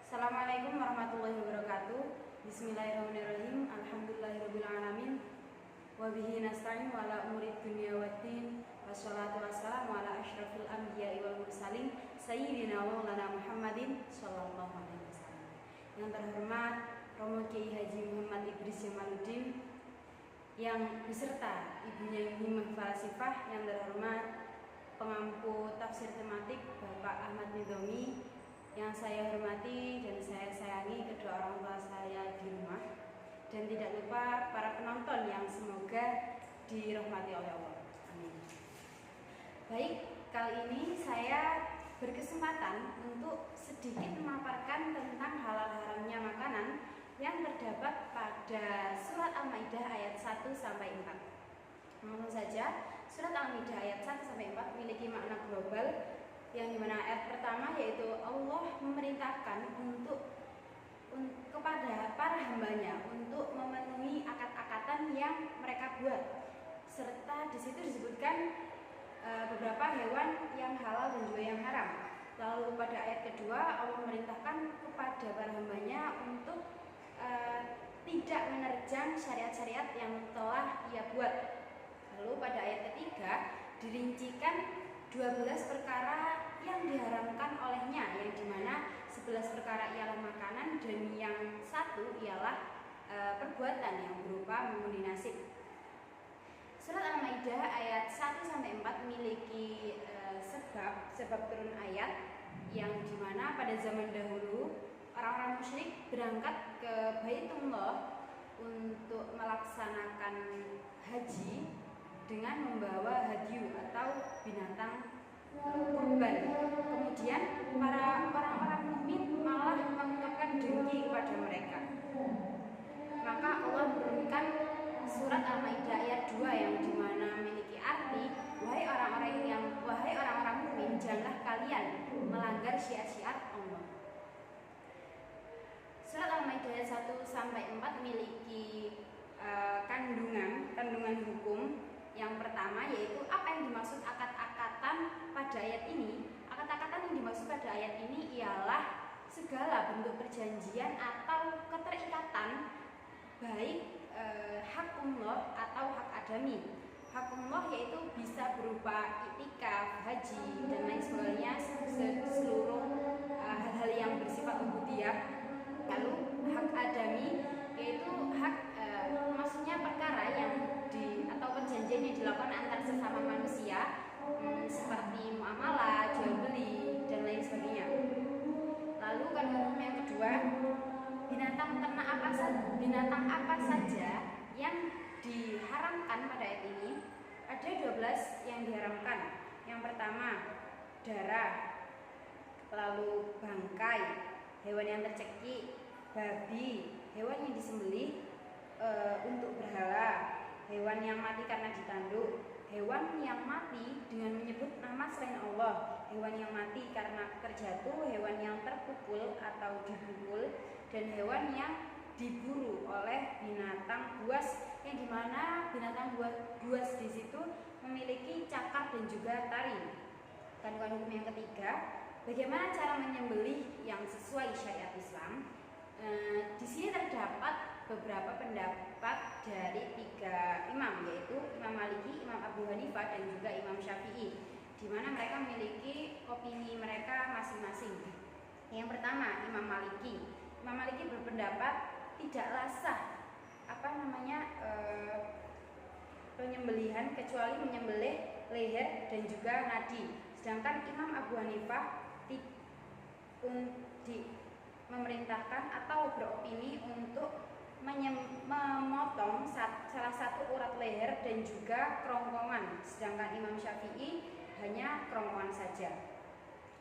Assalamualaikum warahmatullahi wabarakatuh. Bismillahirrahmanirrahim. Alhamdulillahirrabbilalamin. Wabihi nasta'in wa ala umuri dunya waddin. Wassalatu wassalamu ala asyrafil anbiya'i wal mursalin sayyidina wa maulana Muhammadin sallallahu alaihi wasallam. Yang terhormat Romo Kiai Haji Muhammad Idris Jamaluddin, yang beserta ibunya Himah Falasifah, yang terhormat pengampu tafsir tematik Bapak Ahmad Nidhomi, yang saya hormati dan saya sayangi kedua orang tua saya di rumah, dan tidak lupa para penonton yang semoga dirahmati oleh Allah. Amin. Baik, kali ini saya berkesempatan untuk sedikit memaparkan tentang halal haramnya makanan yang terdapat pada surat Al-Maidah ayat 1-4. Langsung saja, surat Al-Maidah ayat 1-4 memiliki makna global, yang dimana ayat pertama yaitu Allah memerintahkan kepada para hambanya untuk memenuhi akad-akatan yang mereka buat, serta di situ disebutkan beberapa hewan yang halal dan juga yang haram. Lalu pada ayat kedua Allah memerintahkan kepada para hambanya untuk tidak menerjang syariat-syariat yang telah ia buat. Lalu pada ayat ketiga dirincikan 12 perkara yang diharamkan olehnya, yang dimana 11 perkara ialah makanan dan yang satu ialah perbuatan yang berupa mengundi nasib. Surat Al-Maidah ayat 1-4 memiliki sebab turun ayat, yang dimana pada zaman dahulu orang-orang musyrik berangkat ke Baitullah untuk melaksanakan haji dengan membawa hadyu atau binatang kurban. Kemudian para orang-orang mukmin malah mengungkapkan dengki kepada mereka. Maka Allah menurunkan surat Al-Maidah ayat 2 yang dimana memiliki arti, wahai orang-orang mukmin, janganlah kalian melanggar syiar-syiar Allah. Surat Al-Maidah ayat 1-4 memiliki kandungan hukum. Yang pertama yaitu apa yang dimaksud akad-akatan pada ayat ini. Akad-akatan yang dimaksud pada ayat ini ialah segala bentuk perjanjian atau keterikatan, baik hakumullah atau hak adami. Hakumullah yaitu bisa berupa iktikaf, haji, dan lain sebagainya, seluruh hal-hal yang bersifat ubudiyah. Lalu hak adami yaitu hak maksudnya perkara yang atau perjanjian yang dilakukan antar sesama manusia, seperti muamalah, jual beli, dan lain sebagainya. Lalu kandungan yang kedua, binatang apa saja yang diharamkan pada ayat ini. Ada 12 yang diharamkan. Yang pertama, darah, lalu bangkai, hewan yang tercekik, babi, hewan yang disembelih untuk berhala, hewan yang mati karena ditanduk, hewan yang mati dengan menyebut nama selain Allah, hewan yang mati karena terjatuh, hewan yang terpukul atau dipukul, dan hewan yang diburu oleh binatang buas, yang dimana binatang buas di situ memiliki cakar dan juga taring. Kandungan hukum yang ketiga, bagaimana cara menyembelih yang sesuai syariat Islam. Di sini terdapat beberapa pendapat dari 3 imam, yaitu Imam Maliki, Imam Abu Hanifah, dan juga Imam Syafi'i, di mana mereka memiliki opini mereka masing-masing. Yang pertama, Imam Maliki berpendapat tidaklah sah penyembelihan kecuali menyembelih leher dan juga nadi. Sedangkan Imam Abu Hanifah memerintahkan atau beropini untuk memotong salah satu urat leher dan juga kerongkongan, sedangkan Imam Syafi'i hanya kerongkongan saja.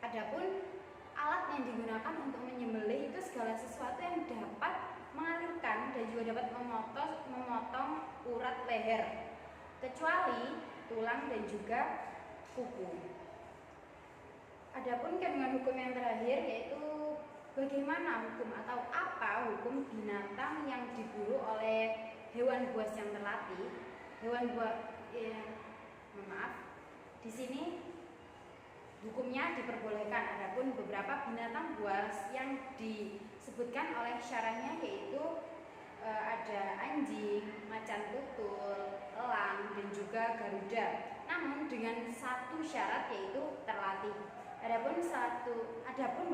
Adapun alat yang digunakan untuk menyembelih itu segala sesuatu yang dapat mengalirkan dan juga dapat memotong urat leher, kecuali tulang dan juga kuku. Adapun kandungan hukum yang terakhir yaitu bagaimana hukum atau apa hukum binatang yang diburu oleh hewan buas yang terlatih. Di sini hukumnya diperbolehkan. Adapun beberapa binatang buas yang disebutkan oleh syarahnya yaitu ada anjing, macan tutul, elang, dan juga garuda. Namun dengan satu syarat yaitu terlatih. Adapun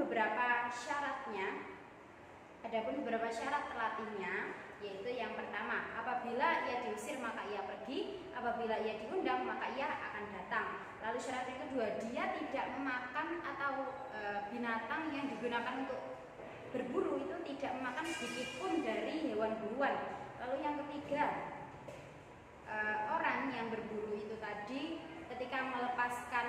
beberapa syarat terlatihnya yaitu yang pertama, apabila ia diusir maka ia pergi, apabila ia diundang maka ia akan datang. Lalu syarat yang kedua, dia tidak memakan atau binatang yang digunakan untuk berburu itu tidak memakan sedikit pun dari hewan buruan. Lalu yang ketiga, orang yang berburu itu tadi ketika melepaskan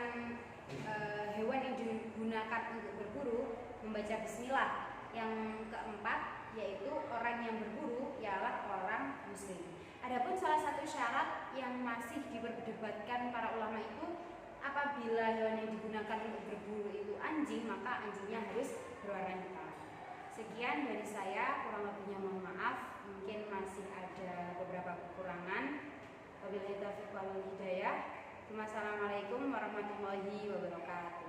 hewan yang digunakan untuk berburu membaca bismillah. Yang keempat yaitu orang yang berburu ialah orang muslim. Adapun salah satu syarat yang masih diperdebatkan para ulama itu apabila hewan yang digunakan untuk berburu itu anjing, maka anjingnya harus berwarna hitam. Sekian dari saya, kurang lebihnya mohon maaf, mungkin masih ada beberapa kekurangan. Wabillahi taufiq wal hidayah. Wassalamualaikum warahmatullahi wabarakatuh.